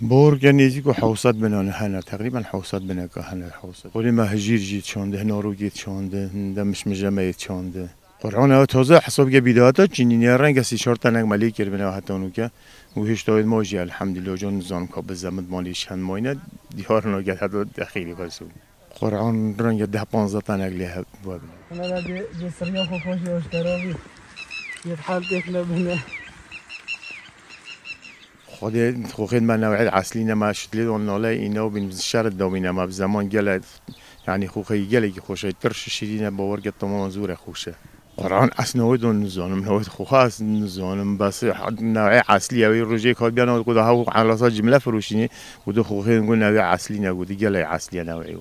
بورگ نزدیک و 700 بنانه هنر تقریبا 700 بنانه هنر 700 ولی ما هجیر جیت چانده نارو جیت چانده دمش مجمع چانده قرآن تازه حساب که بیداتا چینی رنگ سی چهار تا نگ مالی کرد بنا حتی اونو که و هیچ داید ماجی الحمدلله جون نظام که به زمین مالیش هن ماینه دیار نگه حتی دخیلی کاسون قرآن رنگ 10-15 تا نگ لیه بود انا دي سريا خوفوش اشتراوي يتحال تكنا بنا خود خوخين ما نوعي اصلی نما شتلید اون ناله اینا و بین شهر دامینه ما بزمان گله یعنی خوخی گله که خوشه ترش شیرینه باور که تمام زور خوشه قرآن اسنوید اون نزانم نوید خوخه اس نزانم بس نوعی اصلی اوی روزی کار بیان و کده ها علاسا جمله فروشینی کده خوخی نقول نوعی اصلی نگودی گله اصلی نوعی